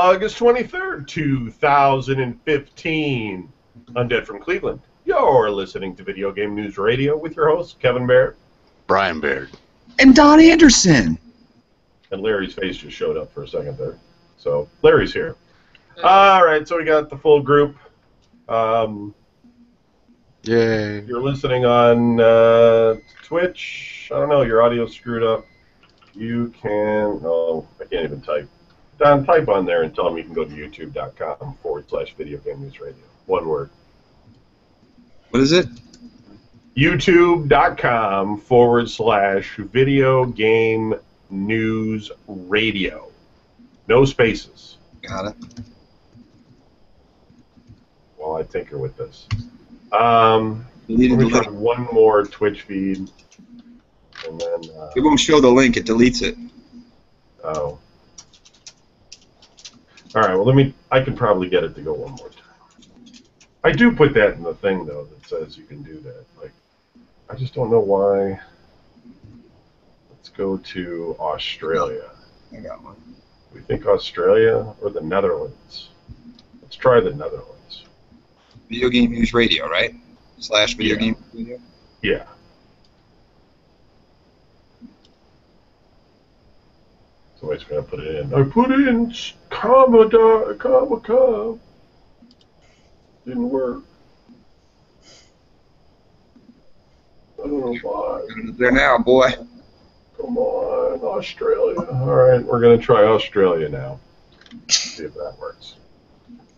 August 23rd, 2015. Undead from Cleveland. You're listening to Video Game News Radio with your hosts, Kevin Baird. Brian Baird. And Don Anderson. And Larry's face just showed up for a second there. So, Larry's here. All right, so we got the full group. Yay. You're listening on Twitch. I don't know, your audio's screwed up. You can... Oh, I can't even type. Don, type on there and tell them you can go to youtube.com/Video Game News Radio. One word. What is it? youtube.com/Video Game News Radio. No spaces. Got it. While I tinker with this. Let me try one more Twitch feed. And then... It won't show the link. It deletes it. Oh. Alright, well, I can probably get it to go one more time. I do put that in the thing, though, that says you can do that. Like, I just don't know why. Let's go to Australia. I got one. We think Australia or the Netherlands? Let's try the Netherlands. Video Game News Radio, right? /Video Yeah. Game Radio? Yeah. Somebody's going to put it in. I put in Commodore. Didn't work. I don't know why. There now, boy. Come on, Australia. All right, we're going to try Australia now. See if that works.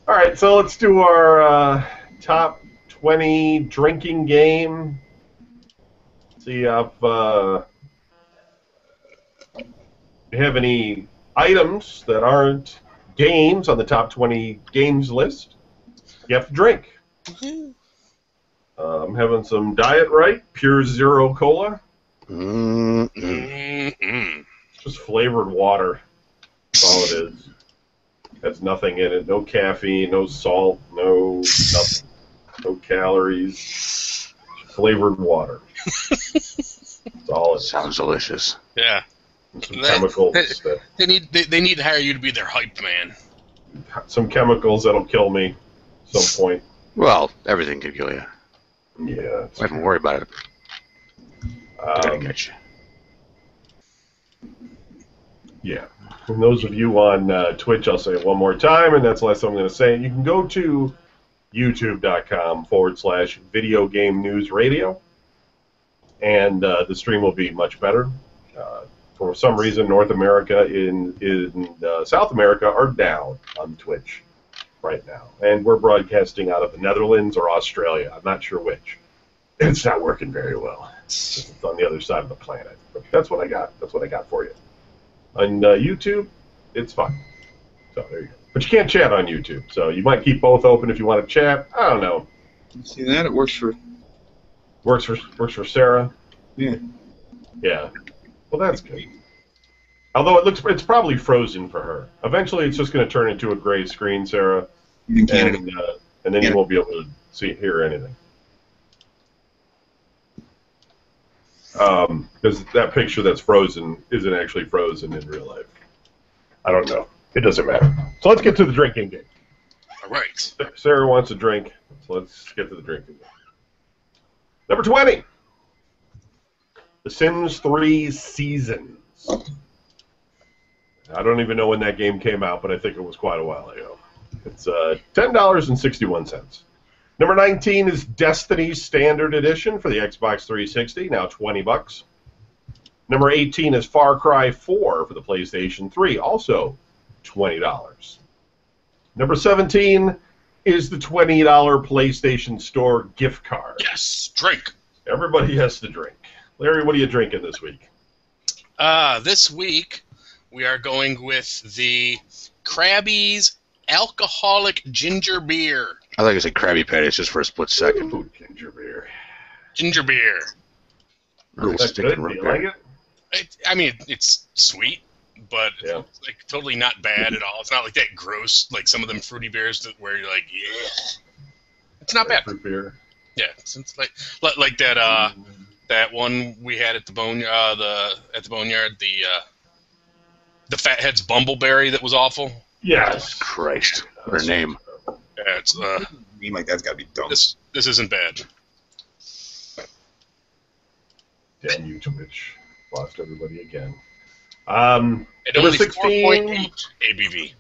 All right, so let's do our top 20 drinking game. See if we have any items that aren't games on the top 20 games list. You have to drink. I'm having some Diet Right, Pure Zero Cola. Just flavored water. That's all it is. Has nothing in it. No caffeine, no salt, no nothing. No calories. Flavored water. That's all it is. Sounds delicious. Yeah. And some chemicals. They need to hire you to be their hype man. Some chemicals that'll kill me at some point. Well, everything could kill you. Yeah. Don't even worry about it. They're gonna get you. Yeah. And those of you on Twitch, I'll say it one more time, and that's the last I'm going to say. You can go to youtube.com/Video Game News Radio, and the stream will be much better. For some reason, North America and South America are down on Twitch right now. And we're broadcasting out of the Netherlands or Australia. I'm not sure which. It's not working very well. It's on the other side of the planet. But that's what I got. That's what I got for you. On YouTube, it's fine. So there you go. But you can't chat on YouTube. So you might keep both open if you want to chat. I don't know. See that? It works for... Works for Sarah? Yeah. Yeah. Well, that's good. Although it's probably frozen for her. Eventually, it's just going to turn into a gray screen, Sarah, You can and then you won't be able to hear anything. Because that picture that's frozen isn't actually frozen in real life. I don't know. It doesn't matter. So let's get to the drinking game. All right. Sarah wants a drink, so let's get to the drinking game. Number 20. The Sims 3 Seasons. I don't even know when that game came out, but I think it was quite a while ago. It's $10.61. Number 19 is Destiny Standard Edition for the Xbox 360, now $20. Number 18 is Far Cry 4 for the PlayStation 3, also $20. Number 17 is the $20 PlayStation Store gift card. Yes, drink. Everybody has to drink. Larry, what are you drinking this week? This week, we are going with the Krabby's Alcoholic Ginger Beer. I think I said Krabby Patties just for a split second. Ooh, ginger beer. Ginger beer. Really That's sticking good. right Do you there. like it? I mean, it's sweet, but Yeah. it's like totally not bad at all. It's not like that gross, like some of them fruity beers where you're like, yeah. It's not bad. Fruit beer. Yeah, it's like that that one we had at the boneyard, the Fatheads Bumbleberry that was awful. Yes. Christ. What a name. Yeah, it's Name like that's got to be dumb. this isn't bad. Damn you, Twitch. Lost everybody again. At Number only 16. 4.8 ABV.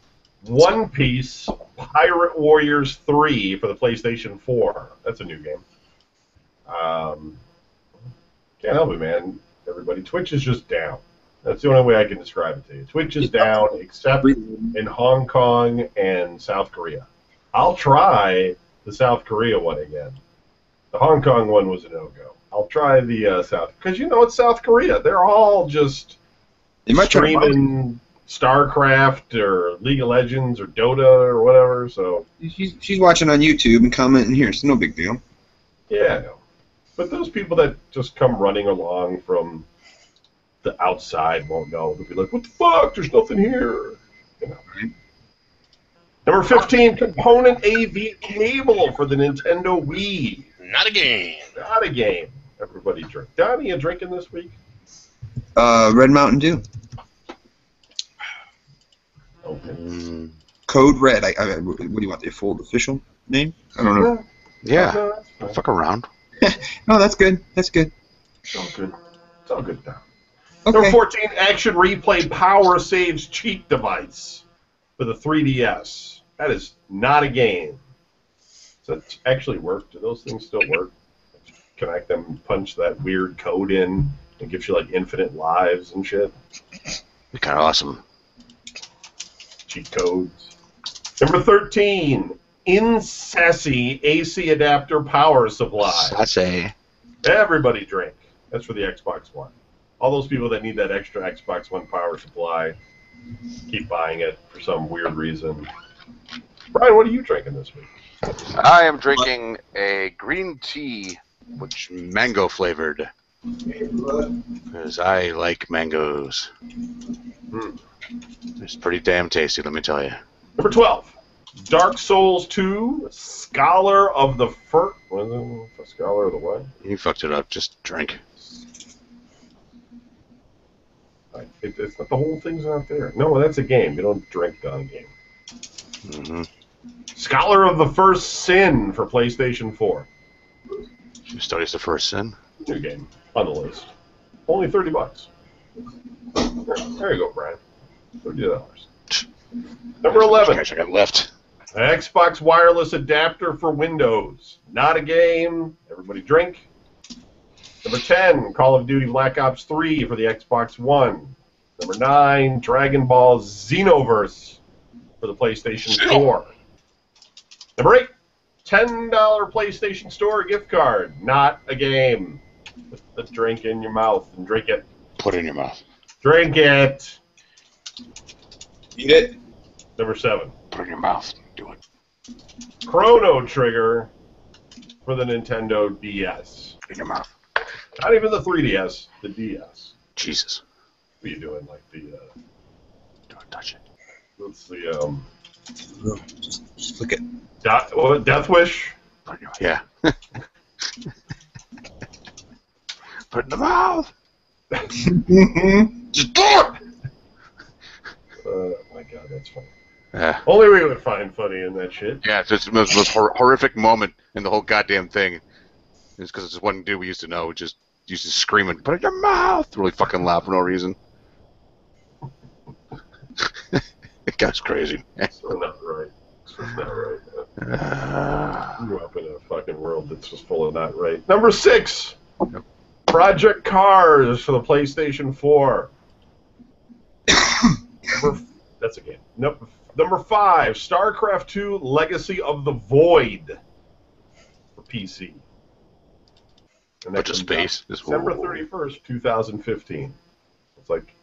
One Piece Pirate Warriors 3 for the PlayStation 4. That's a new game. Can't help it, man. Everybody, Twitch is just down. That's the only way I can describe it to you. Twitch is down, except in Hong Kong and South Korea. I'll try the South Korea one again. The Hong Kong one was a no-go. I'll try the South, because it's South Korea. They're all just They might try to streaming StarCraft or League of Legends or Dota or whatever. So She's watching on YouTube and commenting here. It's no big deal. yeah, I know. But those people that just come running along from the outside won't know. They'll be like, "What the fuck? There's nothing here." Right. Number 15, component AV cable for the Nintendo Wii. Not a game. Not a game. Everybody drink. Donnie, you drinking this week? Red Mountain Dew. Okay. Code Red. What do you want? The full official name? I don't know. Yeah. No, that's fine. Fuck around. No, that's good. That's good. It's all good. It's all good now. Okay. Number 14, Action Replay Power Saves cheat device for the 3DS. That is not a game. Does that actually work? Do those things still work? Connect them, punch that weird code in, and gives you like infinite lives and shit. Be kind of awesome. Cheat codes. Number 13, Incessi AC adapter power supply. I say. Everybody drink. That's for the Xbox One. All those people that need that extra Xbox One power supply keep buying it for some weird reason. Brian, what are you drinking this week? I am drinking a green tea, which mango flavored, because I like mangoes. It's pretty damn tasty, let me tell you. Number 12, Dark Souls 2, Scholar of the What is it? Scholar of the what? You fucked it up. Just drink. It's not, the whole thing's not there. No, that's a game. You don't drink on a game. Mm-hmm. Scholar of the First Sin for PlayStation 4. She studies the first sin. New game on the list. Only $30. There you go, Brian. $30. Number 11. Guys, I got left. Xbox wireless adapter for Windows. Not a game. Everybody drink. Number 10, Call of Duty Black Ops 3 for the Xbox One. Number 9, Dragon Ball Xenoverse for the PlayStation 4. Number 8, $10 PlayStation Store gift card. Not a game. Put the drink in your mouth and drink it. Put it in your mouth. Drink it. Eat it. Number 7, Put it in your mouth. Do it. Chrono Trigger for the Nintendo DS. Put it in your mouth. Not even the 3DS, the DS. Jesus. What are you doing? Like the, Don't touch it. what's the, Just flick it. Death Wish? Put it in your yeah. Put it in the mouth. Just do it. Oh my god, that's funny. Yeah. Only we would find funny in that shit. Yeah, it's just the most horrific moment in the whole goddamn thing. It's because this one dude we used to know just used to scream and put it in your mouth, really fucking loud for no reason. It guy's crazy. It's not right. It's just not right. I grew up in a fucking world that's just full of not right. Number 6, Project Cars for the PlayStation 4. That's a game. Number 5, StarCraft 2 Legacy of the Void for PC. And that Bunch of comes space. out December 31st, 2015. It's like,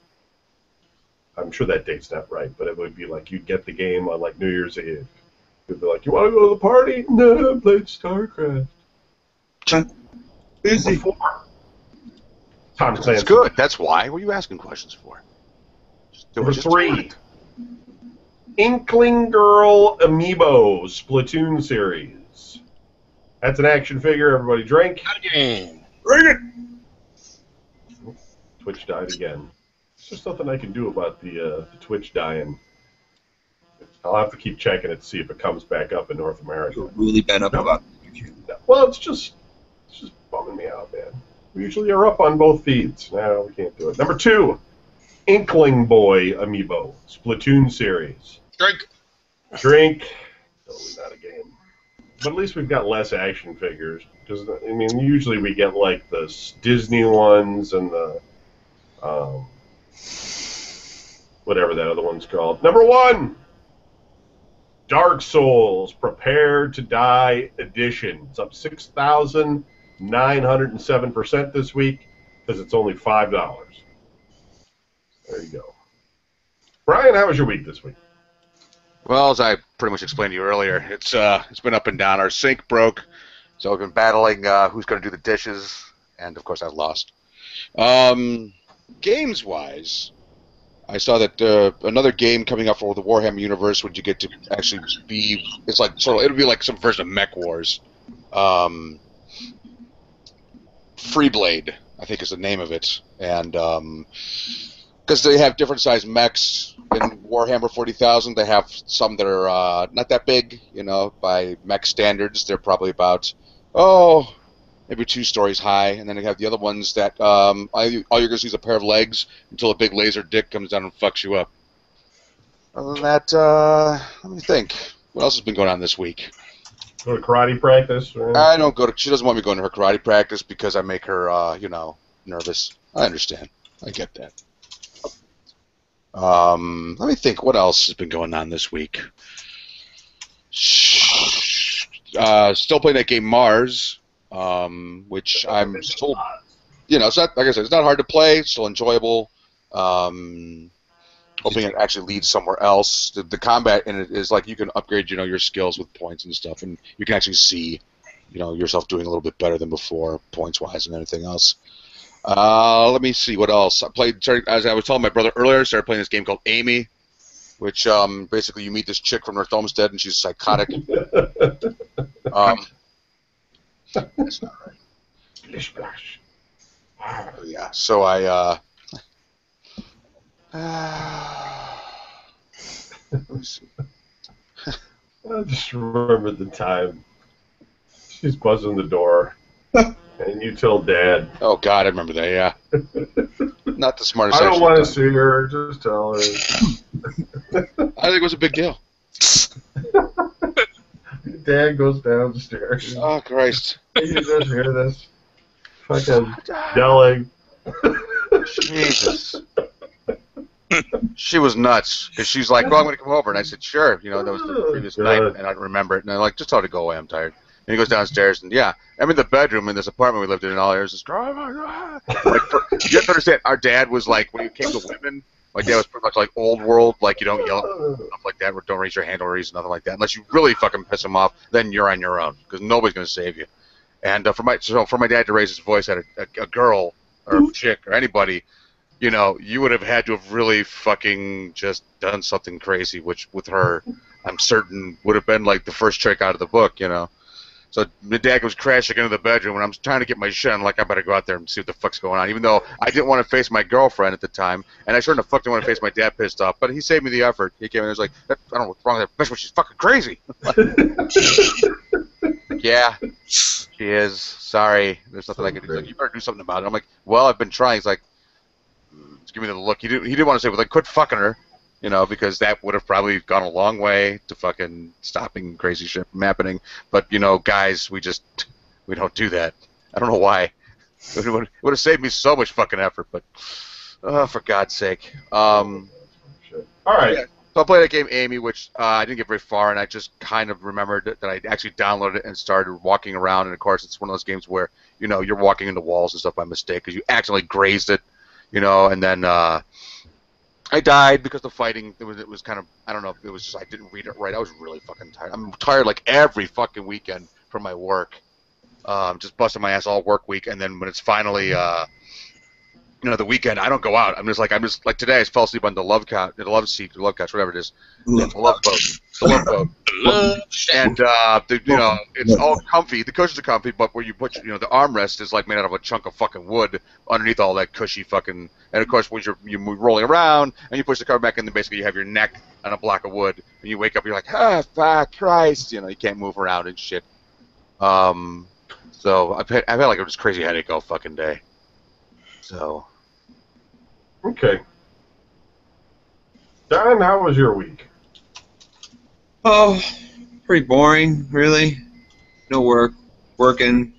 I'm sure that date's not right, but it would be like you'd get the game on like New Year's Eve. You'd be like, you want to go to the party? No, I played StarCraft. Busy. Tom Clancy. That's good. That's why. What are you asking questions for? Just do it. Number Just do 3, it. Inkling Girl Amiibo Splatoon series. That's an action figure. Everybody drink. Not a game. Bring it. Twitch died again. There's just nothing I can do about the Twitch dying. I'll have to keep checking it to see if it comes back up in North America. You're really bent up about it. Well, it's just bumming me out, man. We usually are up on both feeds. No, we can't do it. Number 2, Inkling Boy Amiibo, Splatoon series. Drink. Totally not a game. But at least we've got less action figures. Because, I mean, usually we get, like, the Disney ones and the, whatever that other one's called. Number 1, Dark Souls Prepare to Die Edition. It's up 6,907% this week because it's only $5. There you go. Brian, how was your week this week? Well, as I pretty much explained to you earlier, it's been up and down. Our sink broke, so we've been battling who's going to do the dishes, and of course I lost. Games-wise, I saw that another game coming up for the Warhammer universe would you get to actually be. It's like it'll be like some version of Mech Wars. Freeblade, I think is the name of it, and because they have different sized mechs in Warhammer 40,000, they have some that are not that big, by mech standards. They're probably about maybe 2 stories high, and then they have the other ones that all you're going to see is a pair of legs until a big laser dick comes down and fucks you up. Other than that, let me think. What else has been going on this week? Go to karate practice? Or... I don't go to. She doesn't want me going to her karate practice because I make her, nervous. I understand. I get that. Let me think. What else has been going on this week? Still playing that game Mars. Which I'm still, it's not, like I said, it's not hard to play. It's still enjoyable. Hoping it actually leads somewhere else. The combat in it is like you can upgrade, your skills with points and stuff, and you can actually see, yourself doing a little bit better than before, points-wise and everything else. Let me see what else. As I was telling my brother earlier, I started playing this game called Amy, which basically you meet this chick from North Olmsted, and she's psychotic. That's not right. Splash. Yeah, so I, let me see. I just remember the time she's buzzing the door, and you tell Dad. Oh, God, I remember that, yeah. Not the smartest I don't want to done. see her, just tell her. I think it was a big deal. Dad goes down the stairs. Oh, Christ. You just hear this fucking yelling. Jesus. She was nuts, because she's like, well, I'm going to come over. And I said, sure. That was the previous night, and I remember it. And I'm like, just tell her to go away, I'm tired. And he goes downstairs, and yeah, I'm in the bedroom in this apartment we lived in, and all there's this, like, you have to understand, our dad was like, when it came to women, my dad was pretty much like old world, like you don't yell stuff like that, or don't raise your hand or nothing like that, unless you really fucking piss him off, then you're on your own, because nobody's going to save you. And for my dad to raise his voice at a girl, or a chick, or anybody, you would have had to have really fucking just done something crazy, which with her, I'm certain would have been like the first trick out of the book, So my dad was crashing into the bedroom, and I'm trying to get my shit. I'm like, I better go out there and see what the fuck's going on, even though I didn't want to face my girlfriend at the time, and I sure enough fuck didn't want to face my dad pissed off, but he saved me the effort. He came in and was like, I don't know what's wrong with that bitch, but she's fucking crazy. Yeah, she is. Sorry, there's nothing I can do. He's like, you better do something about it. I'm like, well, I've been trying. He's like, just give me the look. He didn't want to say, well, like, quit fucking her. Because that would have probably gone a long way to fucking stopping crazy shit from happening. But, guys, we don't do that. I don't know why. It would have saved me so much fucking effort, but, for God's sake. All right. Yeah. So I played that game, Amy, which I didn't get very far, and I just kind of remembered that I actually downloaded it and started walking around. And, of course, it's one of those games where, you're walking into walls and stuff by mistake because you accidentally grazed it, and then... I died because the fighting, it was kind of, I don't know if it was just I didn't read it right. I was really fucking tired. I'm tired like every fucking weekend from my work. Just busting my ass all work week, and then when it's finally, the weekend, I don't go out. I'm just like today I fell asleep on the love couch, whatever it is. Yeah, the love boat. The love boat. love shack. And it's all comfy. The cushions are comfy, but where you put the armrest is like made out of a chunk of fucking wood underneath all that cushy fucking. And of course, when you're rolling around and you push the cover back in, then basically you have your neck on a block of wood, and you wake up, you're like, fuck Christ, you can't move around and shit. So I've had like a just crazy headache all fucking day. So. Okay. Don, how was your week? Oh, pretty boring, really. No work. Working.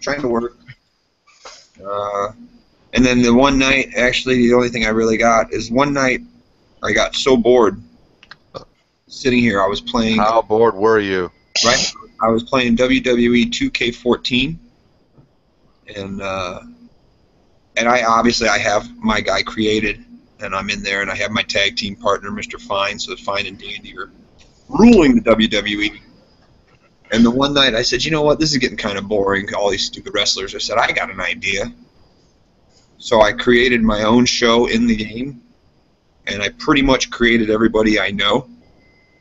Trying to work. And then the one night, actually, the only thing I really got is one night I got so bored sitting here. I was playing. How bored were you? Right? I was playing WWE 2K14. And I have my guy created, and I'm in there, and I have my tag team partner, Mr. Fine, so Fine and Dandy are ruling the WWE. And the one night I said, you know what, this is getting kind of boring, all these stupid wrestlers. I said, I got an idea. So I created my own show in the game, and I pretty much created everybody I know.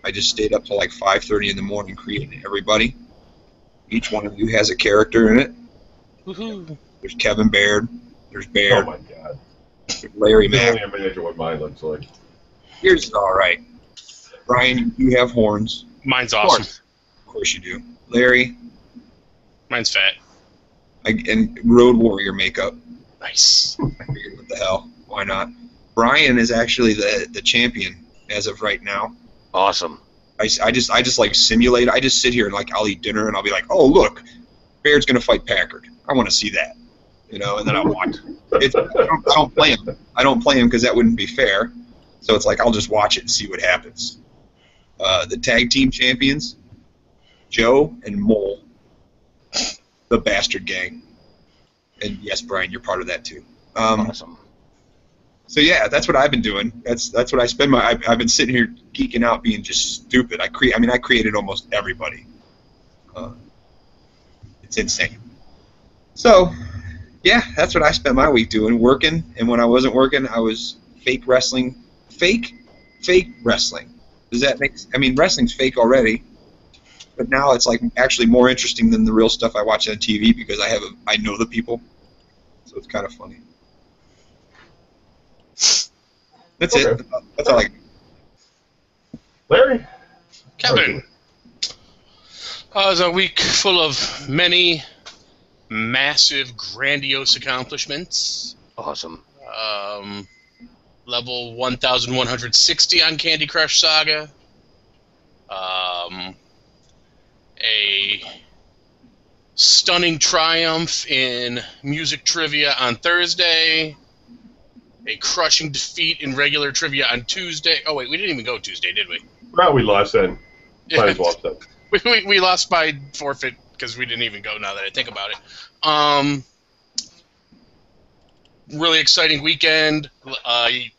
I just stayed up till like 5:30 in the morning creating everybody. Each one of you has a character in it. Woohoo. There's Kevin Baird. There's Baird. Oh my God. There's Larry I Mack. can't imagine what mine looks like. Yours is all right. Brian, you have horns. Mine's awesome. Of course you do. Larry, Mine's fat. and Road Warrior makeup. Nice. I figured, what the hell? Why not? Brian is actually the champion as of right now. Awesome. I just like simulate. I just sit here and I'll eat dinner and I'll be like, oh look, Baird's gonna fight Packard. I want to see that, and then I watch. I don't play him. I don't play him because that wouldn't be fair. So it's like I'll just watch it and see what happens. The tag team champions, Joe and Mole, the Bastard Gang, and yes, Brian, you're part of that too. Awesome. So yeah, that's what I've been doing. That's what I spend my. I've been sitting here geeking out, being just stupid. I created almost everybody. It's insane. So, yeah, that's what I spent my week doing, working. And when I wasn't working, I was fake wrestling. Fake wrestling. Does that make? Wrestling's fake already, but now it's like actually more interesting than the real stuff I watch on TV because I know the people. So it's kind of funny. That's Okay. it. That's all I. Larry? Kevin. It was a week full of many massive, grandiose accomplishments. Awesome. Level 1160 on Candy Crush Saga. A stunning triumph in music trivia on Thursday. A crushing defeat in regular trivia on Tuesday. Oh, wait, we didn't even go Tuesday, did we? Well, we lost then. Might as well have said. We lost by forfeit because we didn't even go now that I think about it. Really exciting weekend.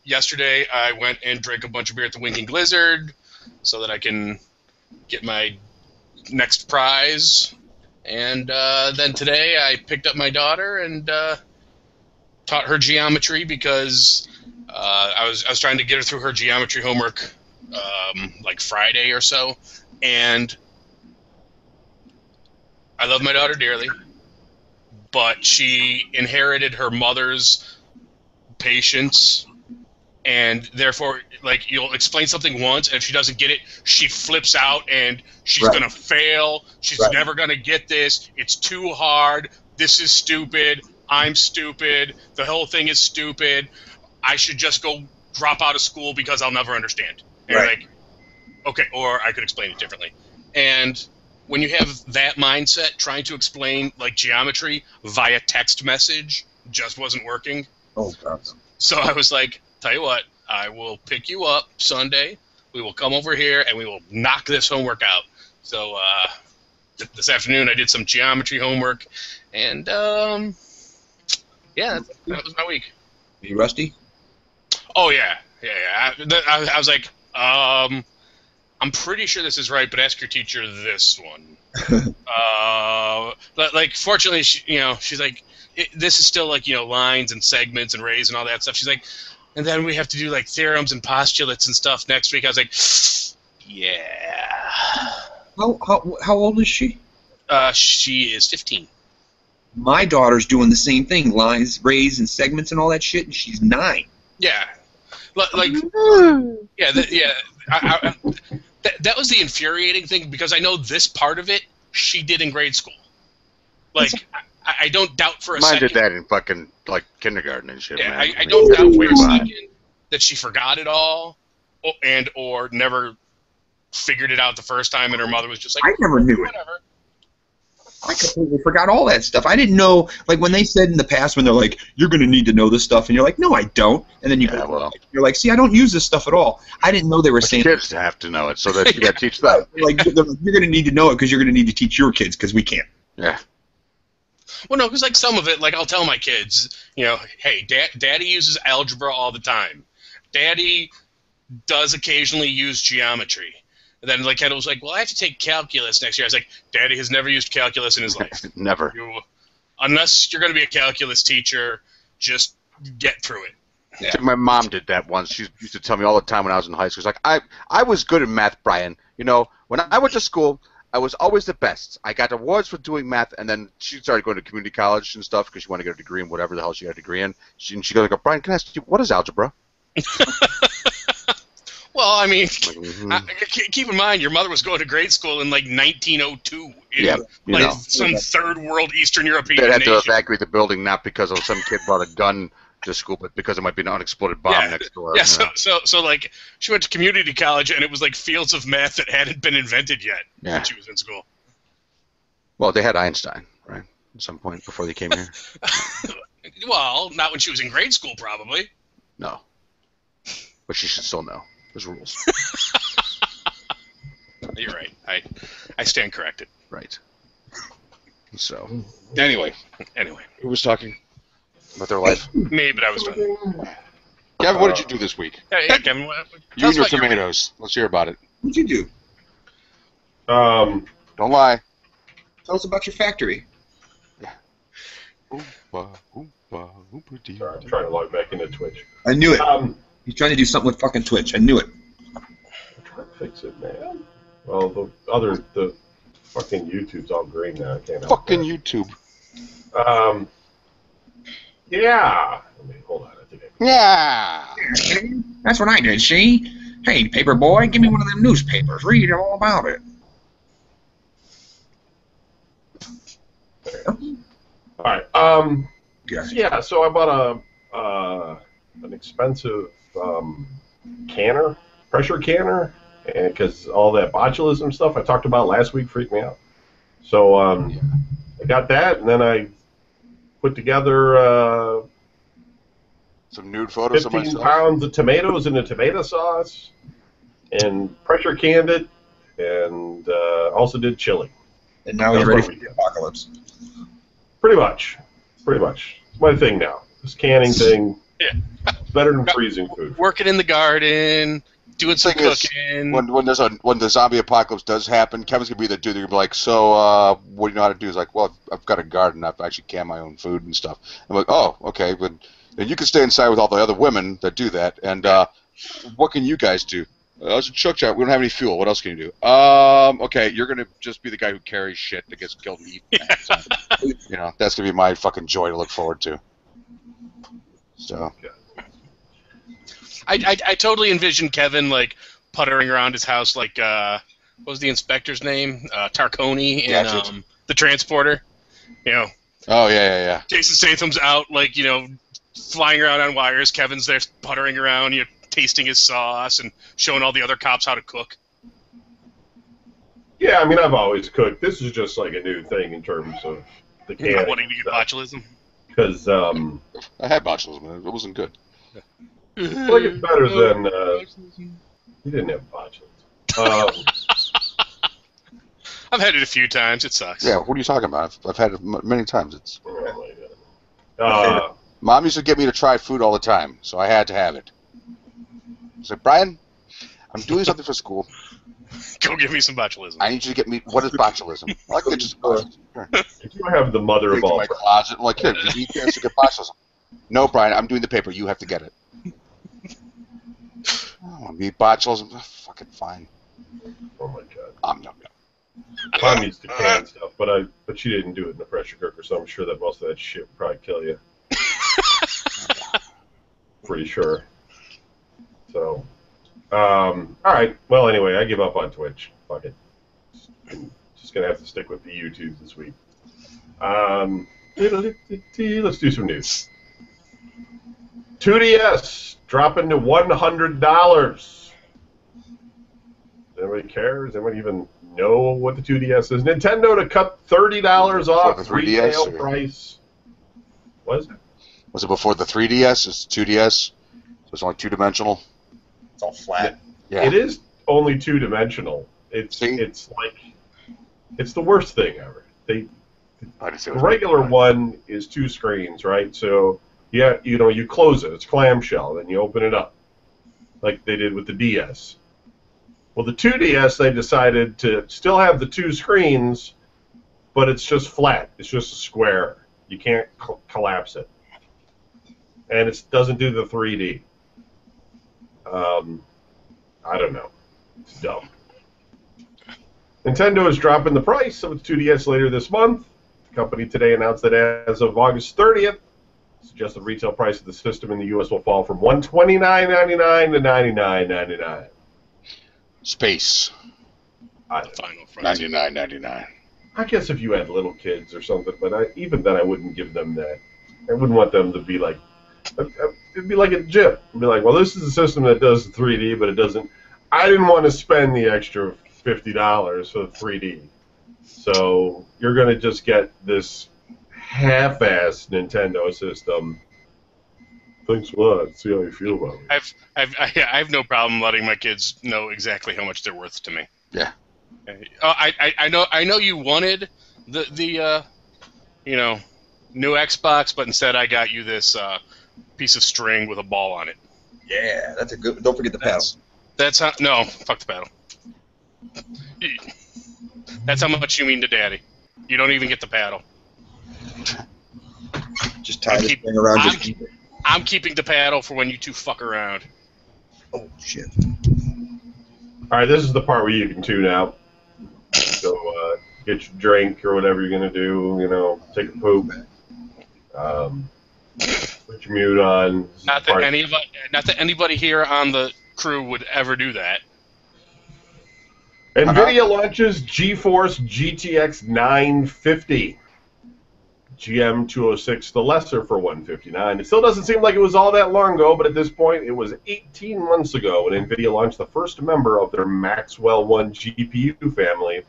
Yesterday, I went and drank a bunch of beer at the Winking Lizard so that I can get my next prize. And then today, I picked up my daughter and taught her geometry because I was trying to get her through her geometry homework like Friday or so. And I love my daughter dearly, but she inherited her mother's patience, and therefore, like, you'll explain something once, and if she doesn't get it, she flips out, and she's Right. going to fail. She's Right. never going to get this. It's too hard. This is stupid. I'm stupid. The whole thing is stupid. I should just go drop out of school because I'll never understand. And Right. like, okay, or I could explain it differently. And when you have that mindset, trying to explain like geometry via text message just wasn't working. Oh God. So I was like, tell you what, I will pick you up Sunday. We will come over here and we will knock this homework out. So this afternoon I did some geometry homework, and yeah, that was my week. Are you rusty? Oh yeah. I was like, I'm pretty sure this is right, but ask your teacher this one. Like, fortunately, she's like, this is still like, lines and segments and rays and all that stuff. She's like, and then we have to do like theorems and postulates and stuff next week. I was like, yeah. How old is she? She is 15. My daughter's doing the same thing, lines, rays, and segments and all that shit, and she's 9. Yeah, like yeah, that was the infuriating thing because I know this part of it she did in grade school. Like I don't doubt for a Mine second. did that in fucking like kindergarten and shit. Yeah, man. I don't doubt for a second that she forgot it all, or never figured it out the first time, and her mother was just like, I never knew it. whatever. I completely forgot all that stuff. I didn't know, like, when they said in the past when they're like, you're going to need to know this stuff, and you're like, no, I don't. And then you're like, see, I don't use this stuff at all. I didn't know they were saying... Kids have to know it, so that you got to teach them. Like, you're going to need to know it because you're going to need to teach your kids because we can't. Yeah. Well, no, because like some of it, like I'll tell my kids, you know, hey, Daddy uses algebra all the time. Daddy does occasionally use geometry. And then like Kendall was like, well, I have to take calculus next year. I was like, Daddy has never used calculus in his life. Never. Unless you're going to be a calculus teacher, just get through it. Yeah. My mom did that once. She used to tell me all the time when I was in high school. She's like, I was good at math, Brian. You know, when I went to school, I was always the best. I got awards for doing math, and then she started going to community college and stuff because she wanted to get a degree in whatever the hell she got a degree in. She goes, like, Brian, can I ask you, what is algebra? Well, I mean, Mm-hmm. keep in mind, your mother was going to grade school in, like, 1902. Yeah, you like, know. some third world Eastern European They had to nation. evacuate the building not because of some kid brought a gun to school, but because there might be an unexploded bomb next door. Yeah, You know. so, like, she went to community college, and it was, like, fields of math that hadn't been invented yet Yeah. when she was in school. Well, they had Einstein, right, at some point before they came here. Well, not when she was in grade school, probably. No. But she should still know. There's rules. You're right. I stand corrected. Right. So, anyway, who was talking about their life? Me, but I was done. Kevin, what did you do this week? Yeah, Kevin, You and your tomatoes. Let's hear about it. What'd you do? Don't lie. Tell us about your factory. Oompa, oompa, oompa-dee. Sorry, I'm trying to log back into Twitch. I knew it. He's trying to do something with fucking Twitch. I knew it. I'm trying to fix it, man. Well, the fucking YouTube's all green now. I can't help Fucking that. YouTube. Yeah. Hold on. I think Yeah. That's what I did, see? Hey, paper boy, give me one of them newspapers. Read all about it. All right. Yeah. So I bought an expensive pressure canner, and because all that botulism stuff I talked about last week freaked me out. So I got that, and then I put together Some nude photos of 15 myself. pounds of tomatoes in a tomato sauce, and pressure canned it, and also did chili. And now you're ready for the apocalypse. Pretty much. It's my thing now. This canning thing. Yeah. It's better than freezing food. Working in the garden, doing some Thing is, cooking. when the zombie apocalypse does happen, Kevin's gonna be the dude. They're gonna be like, so what do you know how to do? He's like, well, I've got a garden. I've actually canned my own food and stuff. I'm like, oh, okay, but then you can stay inside with all the other women that do that. And what can you guys do? It's a chuck shot. We don't have any fuel. What else can you do? Okay, you're gonna just be the guy who carries shit that gets killed and eaten. So, you know, that's gonna be my fucking joy to look forward to. So. I totally envisioned Kevin like puttering around his house like what was the inspector's name? Tarconi in the Transporter. You know. Oh yeah. Jason Statham's out like, you know, flying around on wires. Kevin's there puttering around, you know, tasting his sauce and showing all the other cops how to cook. Yeah, I mean, I've always cooked. This is just like a new thing in terms of the canning. Not wanting to get botulism. Because, I had botulism. It wasn't good. like it's better than, you didn't have botulism. I've had it a few times. It sucks. Yeah, what are you talking about? I've had it many times. It's Oh my God. Mom used to get me to try food all the time, so I had to have it. She's like, Brian, I'm doing something for school. Go give me some botulism. I need you to get me. What is botulism? I like to just. Sure. You have the mother Take of to all. my closet. I'm like, here, you need to get botulism. No, Brian, I'm doing the paper. You have to get it. I don't want to be botulism. Fucking fine. Oh my God. No. Mom used to can stuff, but she didn't do it in a pressure cooker, so I'm sure that most of that shit would probably kill you. Pretty sure. So, all right. Well, anyway, I give up on Twitch. Fuck it. Just gonna have to stick with the YouTube this week. Let's do some news. 2DS dropping to $100. Does anybody care? Does anyone even know what the 2DS is? Nintendo to cut $30 off the 3DS, retail or? price. What is it? Was it before the 3DS? It's 2DS, so it's only two-dimensional. It's all flat. Yeah. It is only two-dimensional. It's like it's the worst thing ever. The regular one is two screens, right? So yeah, you close it. It's clamshell, then you open it up, like they did with the DS. Well, the 2DS, they decided to still have the two screens, but it's just flat. It's just a square. You can't collapse it. And it doesn't do the 3D. I don't know. It's dumb. Nintendo is dropping the price of its 2DS later this month. The company today announced that as of August 30th, the suggested retail price of the system in the U.S. will fall from $129.99 to $99.99. Space. Final Frontier. $99.99. I guess if you had little kids or something, but even then I wouldn't give them that. I wouldn't want them to be like, it'd be like a gym. It'd be like, well, this is a system that does 3D, but it doesn't. I didn't want to spend the extra $50 for the 3D. So you're going to just get this half-assed Nintendo system. Thanks a lot. See how you feel about it. I have no problem letting my kids know exactly how much they're worth to me. Yeah. I know you wanted the new Xbox, but instead I got you this piece of string with a ball on it. Yeah, that's a good. Don't forget the paddle. That's how. No, fuck the paddle. That's how much you mean to Daddy. You don't even get the paddle. Just tie this thing around your feet. I'm keeping the paddle for when you two fuck around. Oh shit! All right, this is the part where you can tune out. So get your drink or whatever you're gonna do. Take a poop. Put your mute on. Not that anybody here on the crew would ever do that. NVIDIA launches GeForce GTX 950. GM 206, the lesser for $159. It still doesn't seem like it was all that long ago, but at this point, it was 18 months ago when NVIDIA launched the first member of their Maxwell 1 GPU family,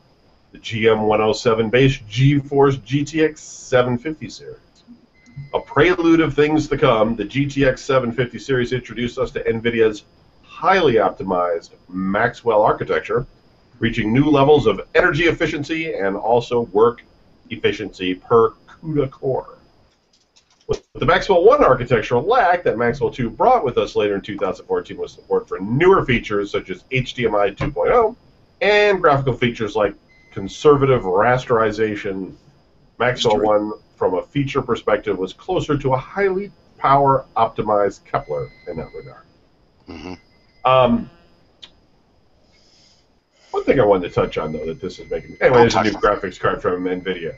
the GM 107-based GeForce GTX 750 series. A prelude of things to come, the GTX 750 series introduced us to NVIDIA's highly optimized Maxwell architecture, reaching new levels of energy efficiency and also work efficiency per CUDA core. What the Maxwell 1 architecture lacked that Maxwell 2 brought with us later in 2014 was support for newer features such as HDMI 2.0 and graphical features like conservative rasterization. Maxwell 1, from a feature perspective, was closer to a highly power-optimized Kepler in that regard. Mm-hmm. One thing I wanted to touch on, though, that this is making... Anyway, there's a new graphics card from NVIDIA.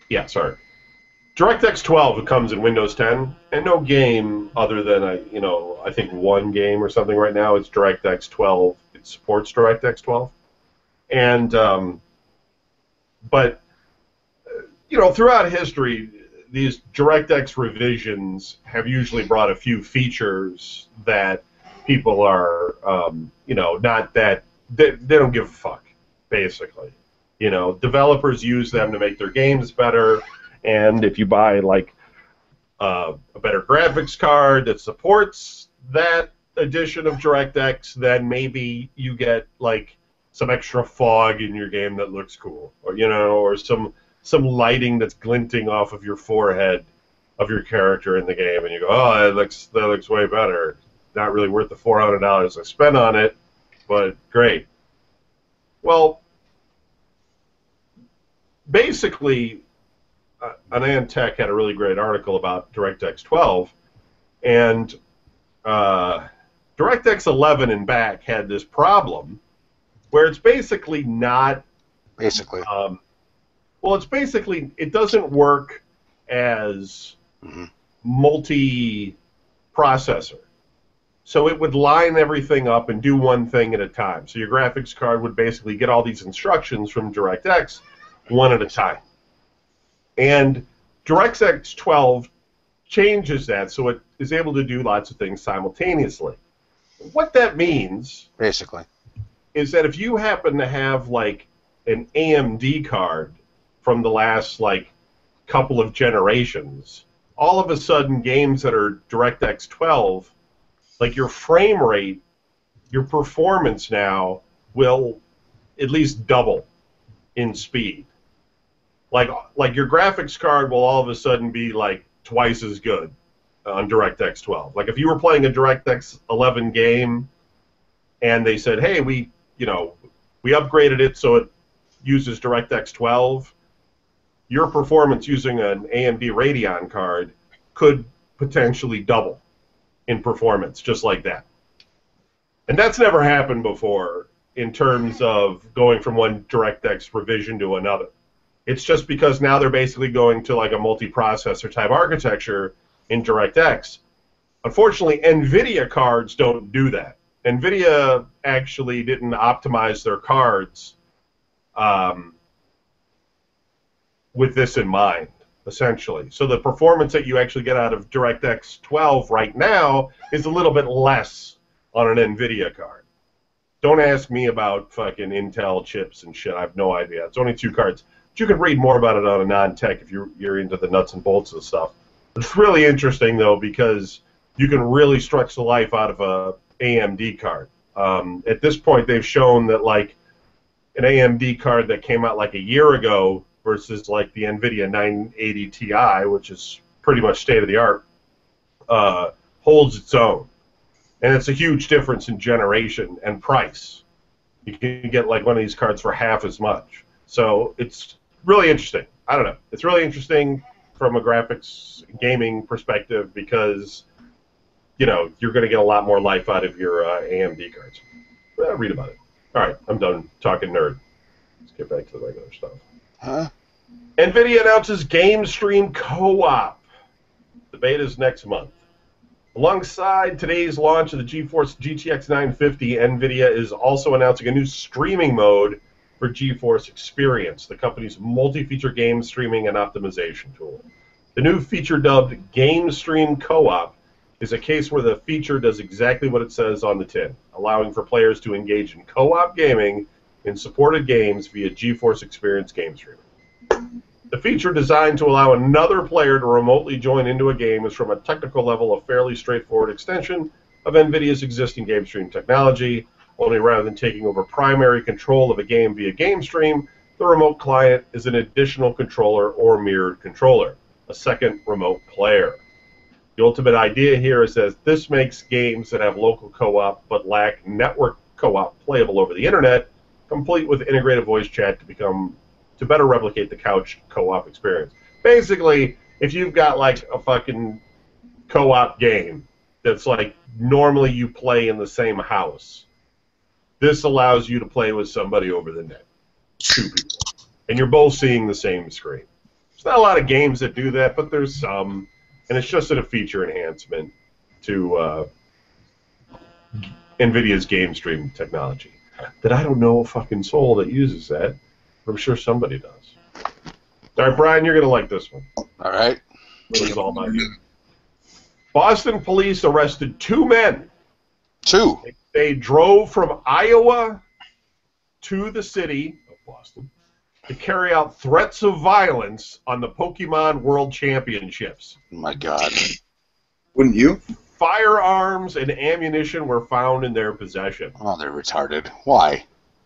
DirectX 12 comes in Windows 10, and no game other than, I think one game or something right now, it's DirectX 12. It supports DirectX 12. And, throughout history, these DirectX revisions have usually brought a few features that people are, not that, they don't give a fuck, basically. Developers use them to make their games better, and if you buy, a better graphics card that supports that edition of DirectX, then maybe you get, some extra fog in your game that looks cool, or some lighting that's glinting off of your forehead of your character in the game, and you go, oh, that looks way better. Not really worth the $400 I spent on it, but great. Well, basically, AnandTech had a really great article about DirectX 12, and DirectX 11 and back had this problem where it's basically not... Basically. Well, it's basically... It doesn't work as multi-processor. So it would line everything up and do one thing at a time. So your graphics card would basically get all these instructions from DirectX one at a time. And DirectX 12 changes that so it is able to do lots of things simultaneously. What that means, basically, is that if you happen to have like an AMD card from the last like couple of generations, all of a sudden games that are DirectX 12, like your frame rate, your performance now will at least double in speed. Like your graphics card will all of a sudden be like twice as good on DirectX 12. Like if you were playing a DirectX 11 game and they said, hey, we upgraded it so it uses DirectX 12, your performance using an AMD Radeon card could potentially double in performance, just like that. And that's never happened before in terms of going from one DirectX revision to another. It's just because now they're basically going to like a multi-processor type architecture in DirectX. Unfortunately, NVIDIA cards don't do that. NVIDIA actually didn't optimize their cards with this in mind, essentially. So the performance that you actually get out of DirectX 12 right now is a little bit less on an NVIDIA card. Don't ask me about fucking Intel chips and shit. I have no idea. It's only 2 cards. But you can read more about it on a non-tech if you're into the nuts and bolts of stuff. It's really interesting, though, because you can really stretch the life out of a AMD card. At this point, they've shown that, like, an AMD card that came out like a year ago versus like the NVIDIA 980 Ti, which is pretty much state-of-the-art, holds its own. And it's a huge difference in generation and price. You can get like one of these cards for half as much. So it's really interesting. I don't know. It's really interesting from a graphics gaming perspective because, you're going to get a lot more life out of your AMD cards. Read about it. All right, I'm done talking nerd. Let's get back to the regular stuff. Huh? NVIDIA announces Game Stream Co-op. The beta is next month. Alongside today's launch of the GeForce GTX 950, NVIDIA is also announcing a new streaming mode for GeForce Experience, the company's multi-feature game streaming and optimization tool. The new feature, dubbed Game Stream Co-op, is a case where the feature does exactly what it says on the tin, allowing for players to engage in co-op gaming in supported games via GeForce Experience game streaming. The feature, designed to allow another player to remotely join into a game, is from a technical level a fairly straightforward extension of NVIDIA's existing game stream technology, only rather than taking over primary control of a game via game stream, the remote client is an additional controller or mirrored controller, a second remote player. The ultimate idea here is that this makes games that have local co-op but lack network co-op playable over the internet, complete with integrated voice chat to better replicate the couch co-op experience. Basically, if you've got like a fucking co-op game that's like normally you play in the same house, this allows you to play with somebody over the net. 2 people. And you're both seeing the same screen. There's not a lot of games that do that, but there's some. And it's just a feature enhancement to NVIDIA's game stream technology. That I don't know a fucking soul that uses that, but I'm sure somebody does. All right, Brian, you're going to like this one. All right. It was all about you. Boston police arrested 2 men. 2? They drove from Iowa to the city of Boston to carry out threats of violence on the Pokemon World Championships. Oh my God. Wouldn't you? Firearms and ammunition were found in their possession. Oh, they're retarded. Why?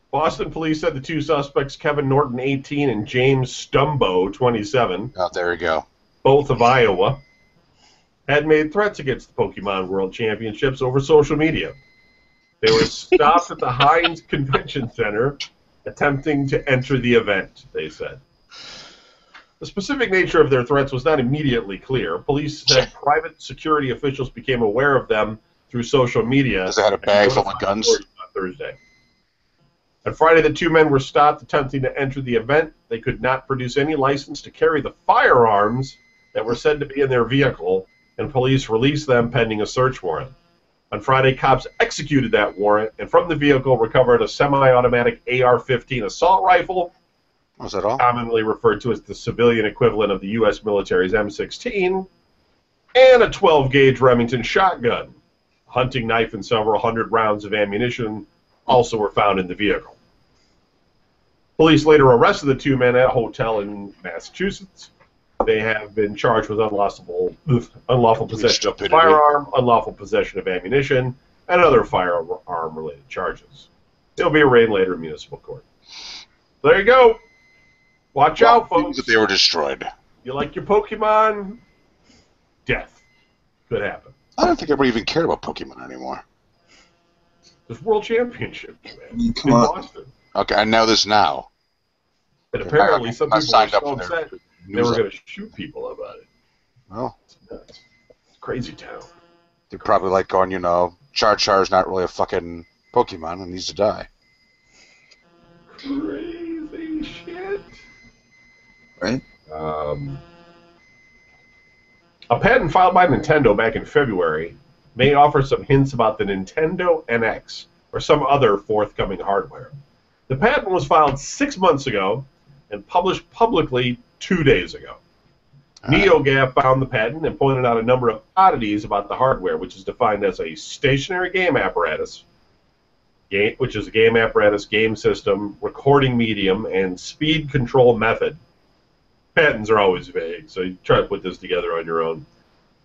Boston police said the 2 suspects, Kevin Norton, 18, and James Stumbo, 27, Oh, there we go. both of Iowa, had made threats against the Pokemon World Championships over social media. They were stopped at the Heinz Convention Center attempting to enter the event, they said. The specific nature of their threats was not immediately clear. Police said private security officials became aware of them through social media. Because they had a bag full of guns? On Thursday. On Friday, the 2 men were stopped attempting to enter the event. They could not produce any license to carry the firearms that were said to be in their vehicle, and police released them pending a search warrant. On Friday, cops executed that warrant, and from the vehicle recovered a semi-automatic AR-15 assault rifle, Was that all? commonly referred to as the civilian equivalent of the U.S. military's M16, and a 12-gauge Remington shotgun. A hunting knife and several hundred rounds of ammunition also were found in the vehicle. Police later arrested the 2 men at a hotel in Massachusetts. They have been charged with unlawful possession of a firearm, unlawful possession of ammunition, and other firearm-related charges. They'll be arraigned later in municipal court. There you go. Watch out, folks. That they were destroyed. You like your Pokemon? Death could happen. I don't think everybody even cared about Pokemon anymore. There's World Championships, man. Come in on. Boston. Okay, I know this now. And apparently some I people were signed up so for their upset they were going to shoot people about it. Well, It's nuts. It's crazy town. they're probably like going, Char-Char's not really a fucking Pokemon and needs to die. Crazy shit. Right? A patent filed by Nintendo back in February may offer some hints about the Nintendo NX or some other forthcoming hardware. The patent was filed 6 months ago and published publicly 2 days ago. NeoGAF found the patent and pointed out a number of oddities about the hardware, which is defined as a stationary game apparatus, which is a game apparatus, game system, recording medium, and speed control method. Patents are always vague, so you try to put this together on your own.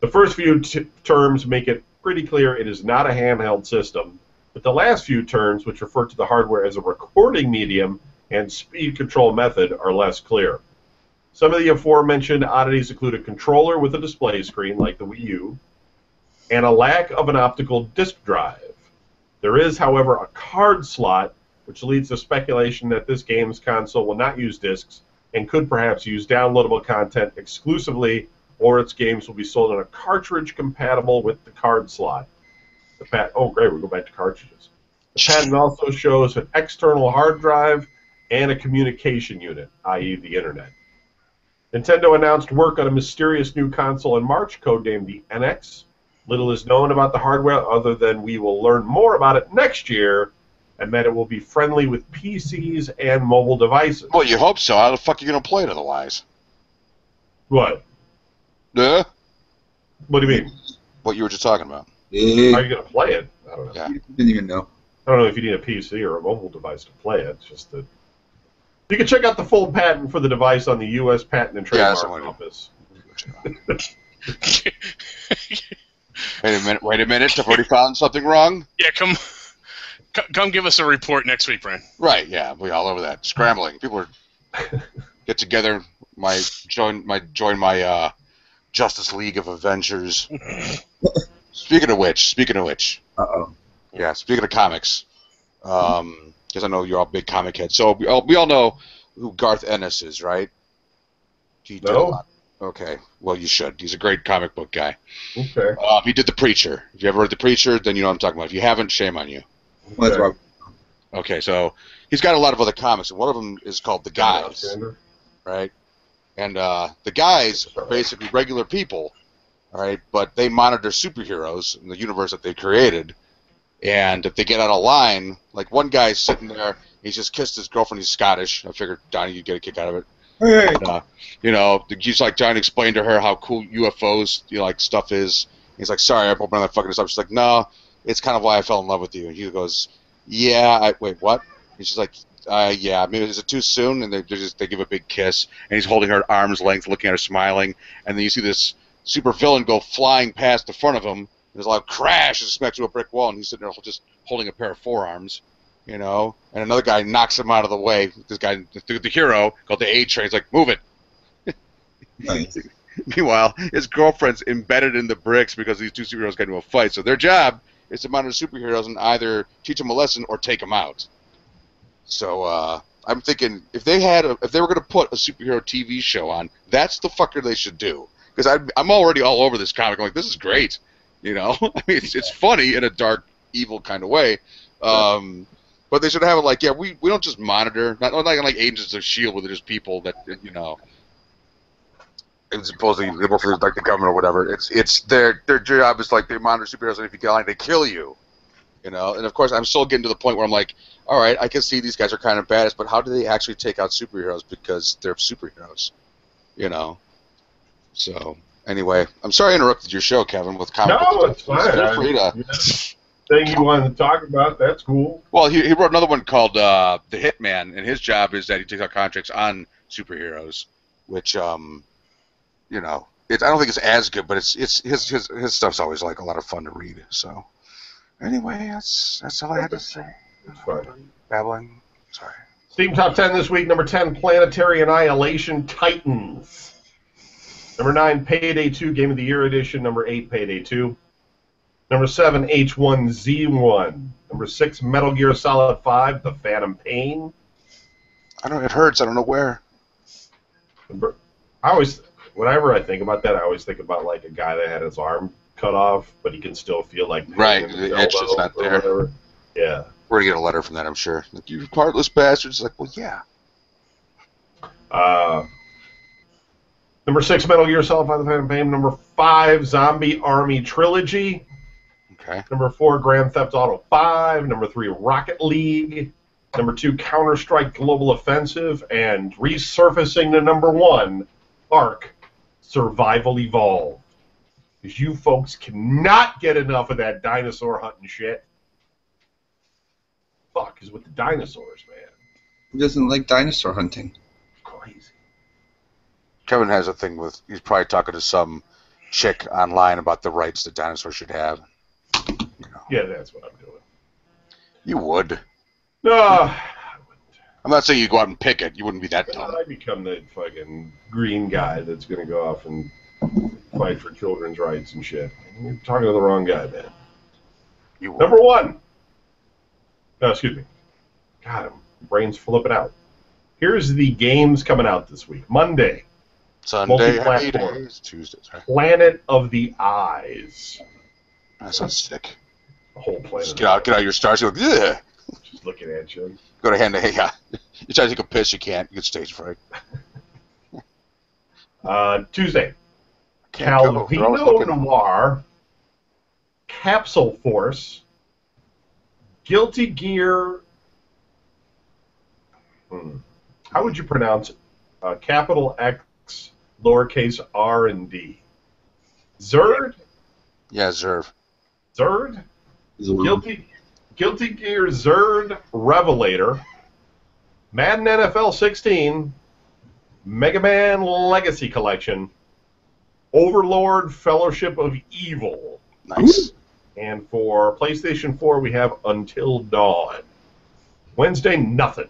The first few terms make it pretty clear it is not a handheld system, but the last few terms, which refer to the hardware as a recording medium and speed control method, are less clear. Some of the aforementioned oddities include a controller with a display screen, like the Wii U, and a lack of an optical disk drive. There is, however, a card slot, which leads to speculation that this game's console will not use discs and could perhaps use downloadable content exclusively, or its games will be sold in a cartridge compatible with the card slot. Oh, great, we'll go back to cartridges. The patent also shows an external hard drive and a communication unit, i.e. the Internet. Nintendo announced work on a mysterious new console in March, codenamed the NX. Little is known about the hardware other than we will learn more about it next year, and that it will be friendly with PCs and mobile devices. Well, you hope so. How the fuck are you going to play it otherwise? What? Yeah? What do you mean? What you were just talking about. How are you going to play it? I don't know. Yeah. Didn't even know. I don't know if you need a PC or a mobile device to play it. It's just that you can check out the full patent for the device on the U.S. Patent and Yeah, Trademark Office. Wait a minute. I've already found something wrong? Yeah, come give us a report next week, Brian. Right, yeah. We're all over that. Scrambling. People are get together, join my Justice League of Avengers. Speaking of which. Uh-oh. Yeah, speaking of comics, because I know you're all big comic heads. So we all know who Garth Ennis is, right? He did a No. lot. Okay, well, you should. He's a great comic book guy. Okay. He did The Preacher. If you ever read The Preacher, then you know what I'm talking about. If you haven't, shame on you. Well, that's Okay. right. Okay, so he's got a lot of other comics, and one of them is called The Guys, Alexander? right? And the guys are basically regular people, all right, but they monitor superheroes in the universe that they created. And if they get out of line, like one guy's sitting there, he's just kissed his girlfriend. He's Scottish. I figured Donnie, you'd get a kick out of it. Hey. And, he's like trying to explain to her how cool UFOs, stuff is. He's like, sorry, I'm opening that fucking stuff. She's like, no, it's kind of why I fell in love with you. And he goes, yeah, wait, what? And she's like, yeah, maybe is it too soon? And they give a big kiss, and he's holding her at arm's length, looking at her, smiling. And then you see this super villain go flying past the front of him. There's a loud crash and smacks to a brick wall, and he's sitting there just holding a pair of forearms, And another guy knocks him out of the way. This guy, the hero, called the A-Train, is like, move it. Nice. Meanwhile, his girlfriend's embedded in the bricks because these two superheroes got into a fight. So their job is to monitor superheroes and either teach them a lesson or take them out. So I'm thinking if they were going to put a superhero TV show on, that's the fucker they should do. Because I'm already all over this comic. I'm like, this is great. You know, I mean, it's funny in a dark, evil kind of way. But they should have it like, yeah, we don't just monitor, not like Agents of S.H.I.E.L.D. where there's people that, you know, it's supposedly liberal for like the government or whatever. It's their job is like they monitor superheroes, and if you get on, they kill you. You know, and of course, I'm still getting to the point where I'm like, all right, I can see these guys are kind of badass, but how do they actually take out superheroes because they're superheroes? You know. So anyway, I'm sorry I interrupted your show, Kevin, with comic No, book it's fine. Feel free to. Thing you wanted to talk about, that's cool. Well, he wrote another one called The Hitman, and his job is that he takes out contracts on superheroes, which you know, I don't think it's as good, but it's his stuff's always like a lot of fun to read. So anyway, that's all I had to say. It's fine. Babbling. Sorry. Steam Top 10 this week. Number 10, Planetary Annihilation Titans. Number 9, Payday 2 Game of the Year Edition. Number 8, Payday 2. Number 7, H1Z1. Number 6, Metal Gear Solid 5, The Phantom Pain. I don't know, it hurts. I don't know where. Whenever I think about that, I always think about like a guy that had his arm cut off, but he can still feel like pain Right, in his the itch is elbow not or there. whatever. Yeah. We're gonna get a letter from that, I'm sure. Like, you heartless bastards. Like, well, yeah. Number 6, Metal Gear Solid 5, The Phantom Pain. Number 5, Zombie Army Trilogy. Okay. Number 4, Grand Theft Auto 5. Number 3, Rocket League. Number 2, Counter-Strike Global Offensive. And resurfacing to number 1, Ark Survival Evolved. Because you folks cannot get enough of that dinosaur hunting shit. Fuck is with the dinosaurs, man. Who doesn't like dinosaur hunting? Crazy. Kevin has a thing with, he's probably talking to some chick online about the rights that dinosaurs should have. You know. Yeah, that's what I'm doing. You would. No, I wouldn't. I'm not saying you go out and pick it. You wouldn't be that dumb. I become the fucking green guy that's going to go off and fight for children's rights and shit. You're talking to the wrong guy, man. You would. Number 1. No, excuse me. God, my brain's flipping out. Here's the games coming out this week. Monday, Sunday, multi-platform. days, Tuesday. Sorry. Planet of the Eyes. That sounds sick. The whole planet. Just get out your stars. You go, yeah. Just looking at you. Go to hand to yeah. You try to take a piss, you can't. You get stage fright. Tuesday, Can't go. They're always Calvino looking. Noir, Capsule Force, Guilty Gear. How would you pronounce it? Capital X, lowercase r and d. Zerd? Yeah, Zerv. Zerd? Guilty Gear Zerd Revelator, Madden NFL 16, Mega Man Legacy Collection, Overlord Fellowship of Evil. Nice. And for PlayStation 4, we have Until Dawn. Wednesday, nothing.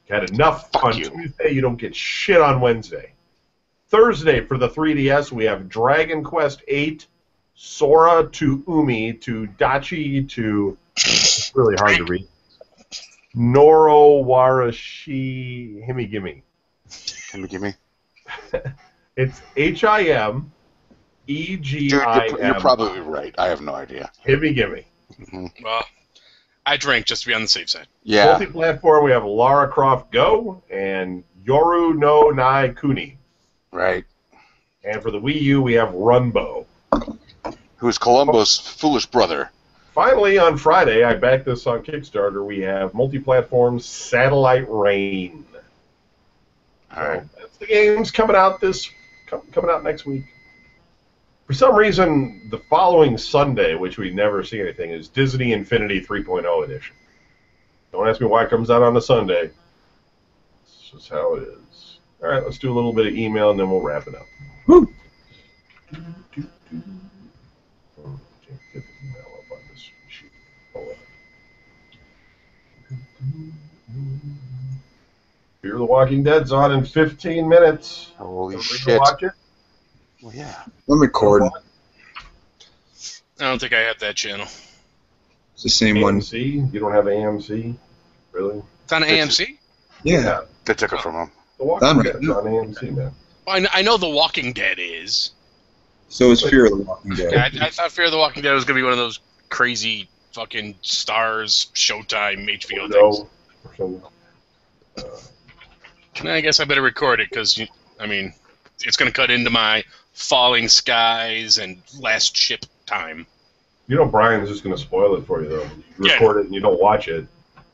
You had enough Fuck on you. Tuesday, you don't get shit on Wednesday. Thursday, for the 3DS, we have Dragon Quest VIII, Sora to Umi to Dachi to... It's really hard to read. Noro Warashi Himigimi. Can you give me? It's Him Dude, EGIM. you're probably right. I have no idea. Himigimi. Well, I drank just to be on the safe side. Yeah. Multi-platform, we have Lara Croft Go and Yoru no Nai Kuni. Right. And for the Wii U, we have Runbo. Who's Columbo's foolish brother? Finally, on Friday, I backed this on Kickstarter, we have multi-platform Satellite Rain. All right. So that's the games coming out coming out next week. For some reason, the following Sunday, which we never see anything, is Disney Infinity 3.0 edition. Don't ask me why it comes out on a Sunday. It's just how it is. All right, let's do a little bit of email, and then we'll wrap it up. Woo. Get the email up on this sheet. Hold on. Fear the Walking Dead's on in 15 minutes. Holy Everybody go shit. watch it? Well, yeah. I'm recording. I don't think I have that channel. It's the same one. AMC? You don't have AMC? Really? It's on It's- AMC? Yeah. They took it from him. The Walking Done. Dead's on AMC, man. Well, I know The Walking Dead is. So is Fear of the Walking Dead. I thought Fear of the Walking Dead was gonna be one of those crazy fucking Stars, Showtime, HBO things. No. I guess I better record it because I mean, it's gonna cut into my Falling Skies and Last Ship time. You know Brian's just going to spoil it for you, though. You record it and you don't watch it.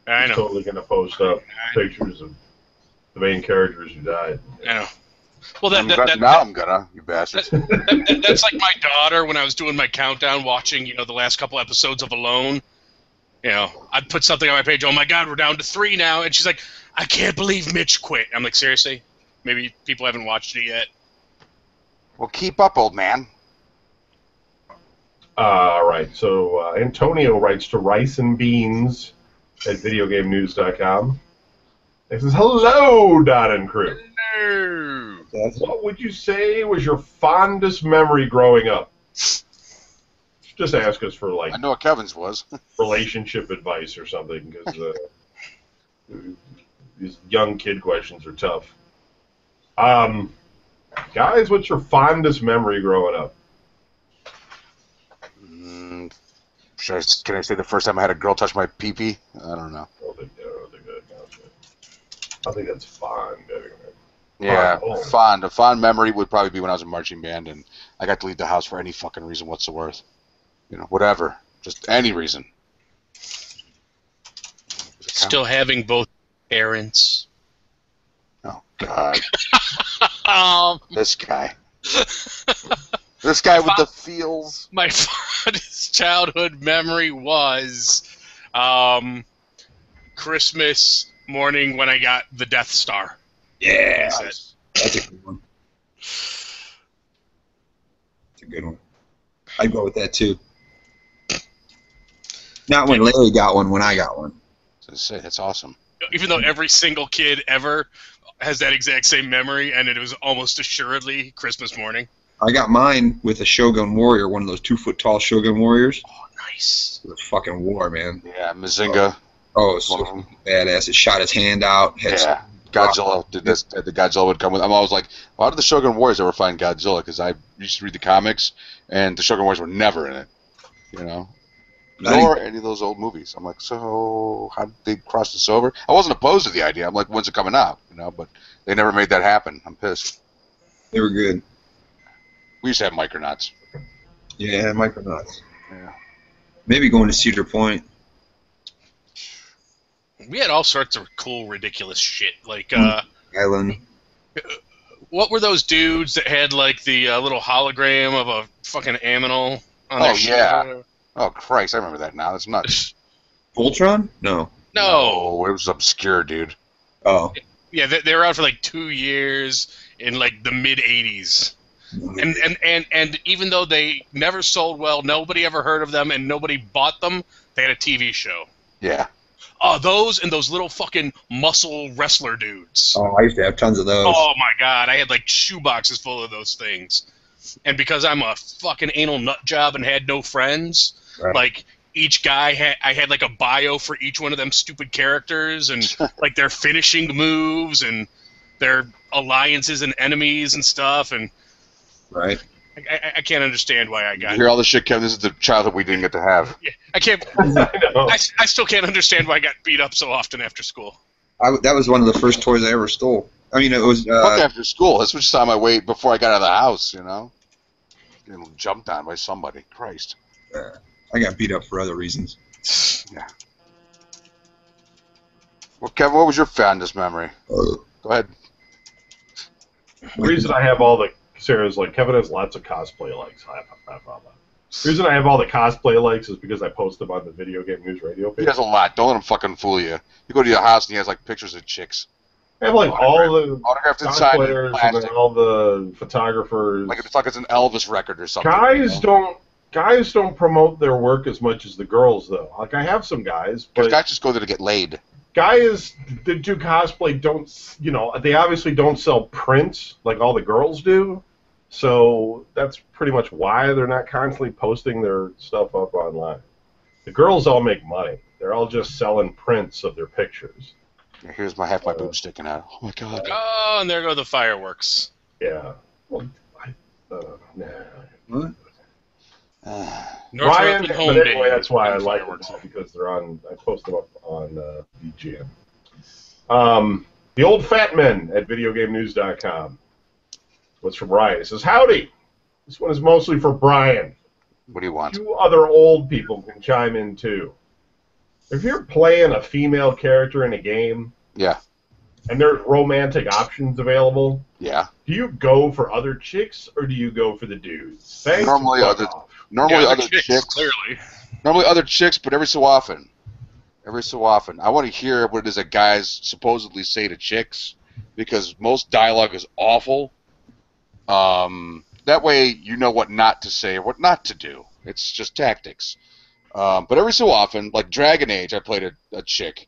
I He's know. totally going to post up pictures of the main characters who died. I know. Well, I'm gonna, you bastards. That's like my daughter when I was doing my countdown, watching the last couple episodes of Alone. I'd put something on my page. Oh my God, we're down to 3 now, and she's like, I can't believe Mitch quit. I'm like, seriously? Maybe people haven't watched it yet. Well, keep up, old man. All right. So Antonio writes to Rice and Beans at videogamenews.com. He says, "Hello, Don and crew. No. What would you say was your fondest memory growing up?" Just ask us for I know what Kevin's was. relationship advice or something, because these young kid questions are tough. Guys, what's your fondest memory growing up? Can I say the first time I had a girl touch my pee-pee? I don't know. I think that's fond. Yeah, Fond. A fond memory would probably be when I was in marching band and I got to leave the house for any fucking reason whatsoever. Whatever. Just any reason. Still having both parents. Oh, God. Um, This guy. This guy with the feels. My fondest childhood memory was Christmas morning when I got the Death Star. Yeah, Nice. that's a good one. That's a good one. I'd go with that too. Not when Larry got one, when I got one. That's awesome. Even though every single kid ever has that exact same memory, and it was almost assuredly Christmas morning. I got mine with a Shogun Warrior, one of those 2-foot-tall Shogun Warriors. Oh, nice. It was fucking war, man. Yeah, Mazinga. Oh, it was so badass. It shot its hand out. Yeah. Godzilla did this. The Godzilla would come with. I'm always like, why did the Shogun Warriors ever find Godzilla? Because I used to read the comics, and the Shogun Warriors were never in it. Nor any of those old movies. I'm like, so how did they cross this over? I wasn't opposed to the idea. I'm like, when's it coming out? But they never made that happen. I'm pissed. They were good. We used to have Micronauts. Yeah, Micronauts. Yeah. Maybe going to Cedar Point. We had all sorts of cool, ridiculous shit. Like, Island. what were those dudes that had, like, the little hologram of a fucking aminal on their shit? Yeah. Oh, Christ, I remember that now. That's nuts. Voltron? No. No. It was obscure, dude. Oh. Yeah, they were out for, like, 2 years in, like, the mid-'80s. And even though they never sold well, nobody ever heard of them, and nobody bought them, they had a TV show. Yeah. Those and those little fucking muscle wrestler dudes. Oh, I used to have tons of those. Oh my God, I had like shoe boxes full of those things. And because I'm a fucking anal nut job and had no friends, Right. like each guy I had like a bio for each one of them stupid characters and like their finishing moves and their alliances and enemies and stuff. And Right. I can't understand why I You got. hear all this shit, Kevin? This is the childhood we didn't get to have. Yeah, I can't. I know. I still can't understand why I got beat up so often after school. That was one of the first toys I ever stole. I mean, it was. Fuck after school. That's which time I wait before I got out of the house, Getting jumped on by somebody. Christ. I got beat up for other reasons. Yeah. Well, Kevin, what was your fondest memory? Go ahead. The reason I have all the Sarah's like Kevin has lots of cosplay likes. The reason I have all the cosplay likes is because I post them on the Video Game News Radio He page. has a lot. Don't let him fucking fool you. You go to your house and he has like pictures of chicks. I have like all the Autographed inside in cosplayers and plastic. then all the photographers. Like it's an Elvis record or something. Guys don't promote their work as much as the girls though. Like I have some guys, Because but guys just go there to get laid. guys that do cosplay don't, they obviously don't sell prints like all the girls do. So that's pretty much why they're not constantly posting their stuff up online. The girls all make money. They're all just selling prints of their pictures. Here's my half my boob sticking out. Oh my god. Oh, and there go the fireworks. Yeah. Well, nah. What? Ryan, Northrop but Home anyway, Day that's why I and like them fireworks. all, because they're on. I post them up on VGM. The old fat men at videogamenews.com. What's from Ryan? It says, "Howdy. This one is mostly for Brian. What do you want? You other old people can chime in too. If you're playing a female character in a game, Yeah. and there's romantic options available, Yeah. do you go for other chicks or do you go for the dudes? Thanks. Normally fuck other- off. Normally Yeah, other chicks, chicks. clearly. Normally other chicks, but every so often. Every so often. I want to hear what it is that guys supposedly say to chicks, because most dialogue is awful. That way you know what not to say or what not to do. It's just tactics. But every so often, like Dragon Age, I played a chick.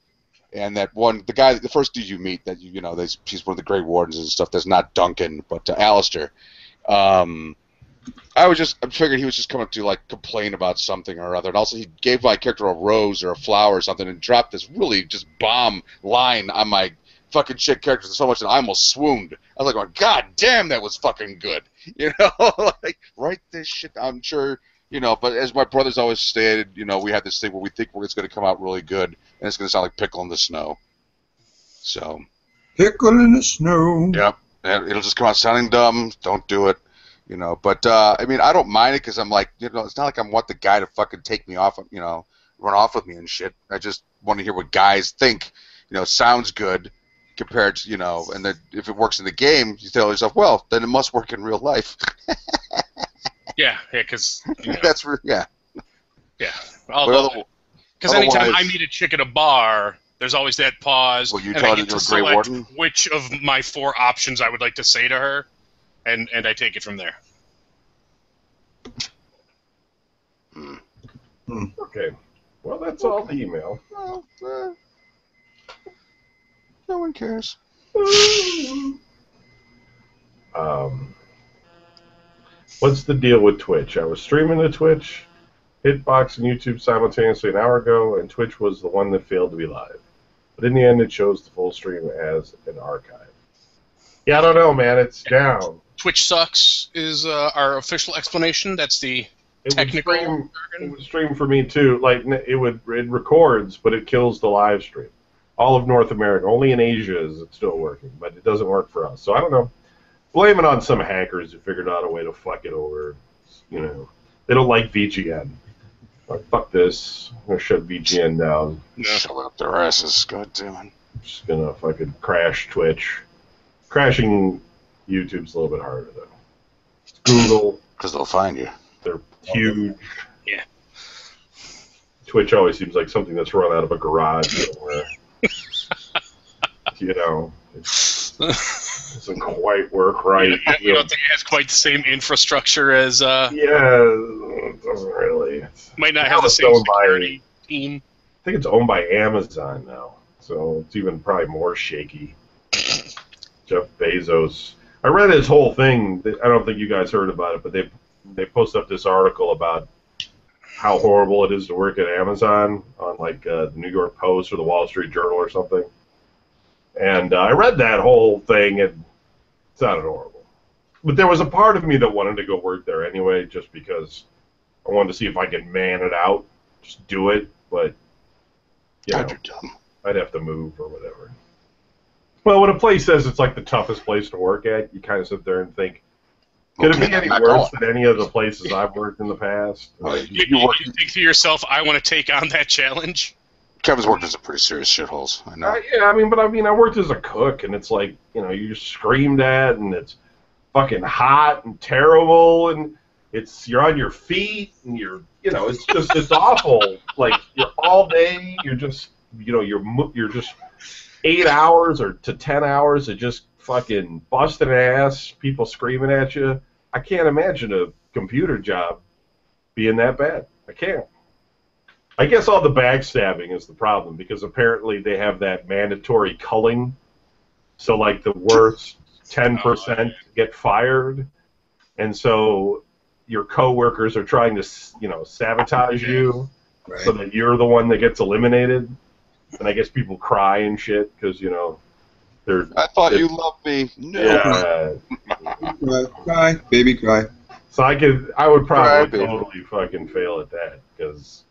And that one, the first dude you meet, that he's one of the Grey Wardens and stuff. That's not Duncan, but Alistair. I figured he was just coming to like complain about something or other, and also he gave my character a rose or a flower or something, and dropped this really just bomb line on my fucking chick character so much that I almost swooned. I was like, God damn, that was fucking good, you know? Like, write this shit. I'm sure. You know, but as my brothers always stated, you know, we had this thing where we think it's going to come out really good, and it's going to sound like pickle in the snow. So. Pickle in the snow. Yep. And it'll just come out sounding dumb. Don't do it. You know, but, I mean, I don't mind it because I'm like, you know, it's not like I want the guy to fucking take me off, you know, run off with me and shit. I just want to hear what guys think, you know, sounds good compared to, you know, and then if it works in the game, you tell yourself, well, then it must work in real life. Yeah, because That's yeah. Although, Because anytime I otherwise- meet a chick at a bar, there's always that pause, Well, you and tell I her get you're to a Grey select Warden? which of my 4 options I would like to say to her, and I take it from there. Okay. Well, that's all the email. well, no one cares. What's the deal with Twitch? I was streaming to Twitch, Hitbox, and YouTube simultaneously an hour ago, and Twitch was the one that failed to be live. But in the end, it shows the full stream as an archive. Yeah, I don't know, man. It's down. Twitch sucks is our official explanation. That's the It technical would stream, it jargon. would stream for me too. Like it records, but it kills the live stream. All of North America, only in Asia is it still working, but it doesn't work for us. So I don't know. Blame it on some hackers who figured out a way to fuck it over. You know, they don't like VGN. Like, fuck this. I'm gonna shut VGN down. Shove it up their asses. God damn it. I'm just gonna fucking crash Twitch. Crashing YouTube's a little bit harder though. Google, Because they'll find you. they're huge. Yeah. Twitch always seems like something that's run out of a garage somewhere. You know, it doesn't quite work right. You don't think it has quite the same infrastructure as Yeah, it doesn't really. might not Now have the it's same owned by- security team. I think it's owned by Amazon now, so it's even probably more shaky. Jeff Bezos. I read his whole thing. I don't think you guys heard about it, but they posted up this article about how horrible it is to work at Amazon on like the New York Post or the Wall Street Journal or something. And I read that whole thing, and it sounded horrible. But there was a part of me that wanted to go work there anyway, just because I wanted to see if I could man it out, just do it. But you know, God, you're dumb. I'd have to move or whatever. Well, when a place says it's like the toughest place to work at, you kind of sit there and think, could it Okay, be any I'm not worse going. than any of the places I've worked in the past? You think to yourself, I want to take on that challenge? Kevin's worked in some pretty serious shitholes. I know. Yeah, I worked as a cook, and it's like, you know, you're screamed at, and it's fucking hot and terrible, and you're on your feet, and it's awful. Like, you're all day, you're just, you know, you're just 8 hours or to 10 hours of just fucking busting ass, people screaming at you. I can't imagine a computer job being that bad. I can't. I guess all the backstabbing is the problem, because apparently they have that mandatory culling. So, like, the worst 10% get fired. And so your coworkers are trying to, you know, sabotage you Right. so that you're the one that gets eliminated. And I guess people cry and shit because, you know, they're... I thought you loved me. No. Yeah. Cry, baby, cry. So I would probably Right. totally fucking fail at that because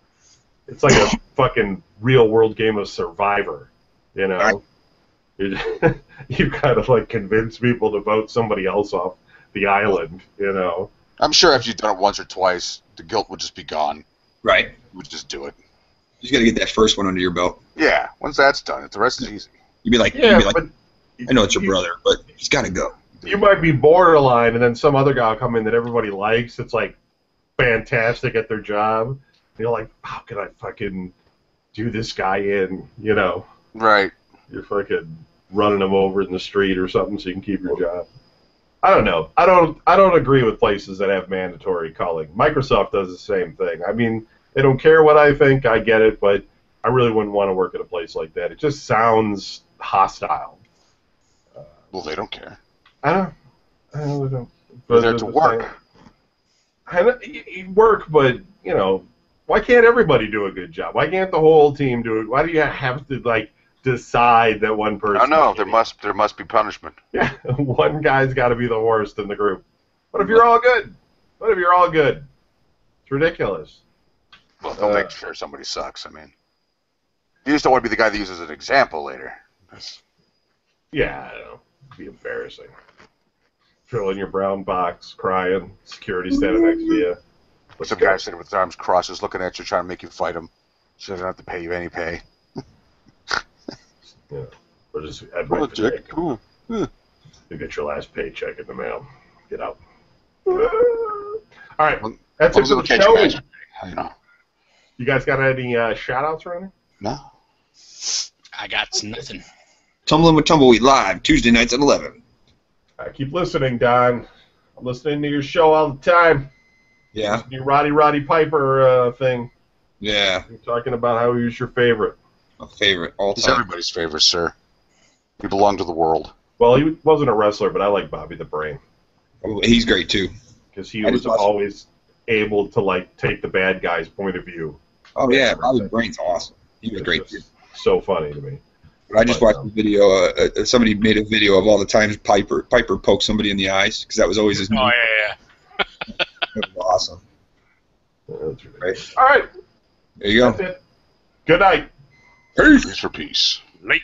it's like a fucking real world game of Survivor, you know. You've got to like convince people to vote somebody else off the island, you know. I'm sure if you've done it once or twice, the guilt would just be gone. Right. You would just do it. You just got to get that first one under your belt. Yeah, once that's done, the rest is easy. You'd be like, Yeah, but I know it's your brother, but he's got to go. you might be borderline, and then some other guy will come in that everybody likes. It's like fantastic at their job. And you're like, how can I fucking do this guy in? You know, Right. you're fucking running him over in the street or something so you can keep your job. I don't know. I don't agree with places that have mandatory culling. Microsoft does the same thing. I mean, they don't care what I think. I get it, but I really wouldn't want to work at a place like that. It just sounds hostile. Well, they don't care. I don't know. They're there to work. I know, you work, but, you know, why can't everybody do a good job? Why can't the whole team do it? Why do you have to, like, decide that one person... I know, there must be punishment. Yeah, one guy's got to be the worst in the group. What if you're all good? What if you're all good? It's ridiculous. Well, they'll make sure somebody sucks, I mean. You just don't want to be the guy that uses an example later. Yeah, I know. It'd be embarrassing. Fill in your brown box, crying, security standing next to you. With some guy sitting with his arms crossed, just looking at you, trying to make you fight him. She doesn't have to pay you any pay. Yeah. Or just add Come on, right Jack, come on. You get your last paycheck in the mail. Get out. All right, that's it for the show. You know. You guys got any shout-outs or anything? No. I got nothing. Tumbling with Tumbleweed live Tuesday nights at 11. Keep listening, Don. I'm listening to your show all the time. Yeah. Your Roddy Piper thing. Yeah. You're talking about how he was your favorite. My favorite all He's time. everybody's favorite, sir. You belong to the world. Well, he wasn't a wrestler, but I like Bobby the Brain. Oh, he's great too. Because he I was just watched- always able to, like, take the bad guy's point of view. Oh yeah, Bobby Brain's awesome. He was It's great just too. so funny to me. I just watched the video. Somebody made a video of all the times Piper poked somebody in the eyes because that was always his. Oh, move. yeah. That was awesome. That's ridiculous. Right. All right. There you go. That's it. Good night. Peace. Peace for peace. Late.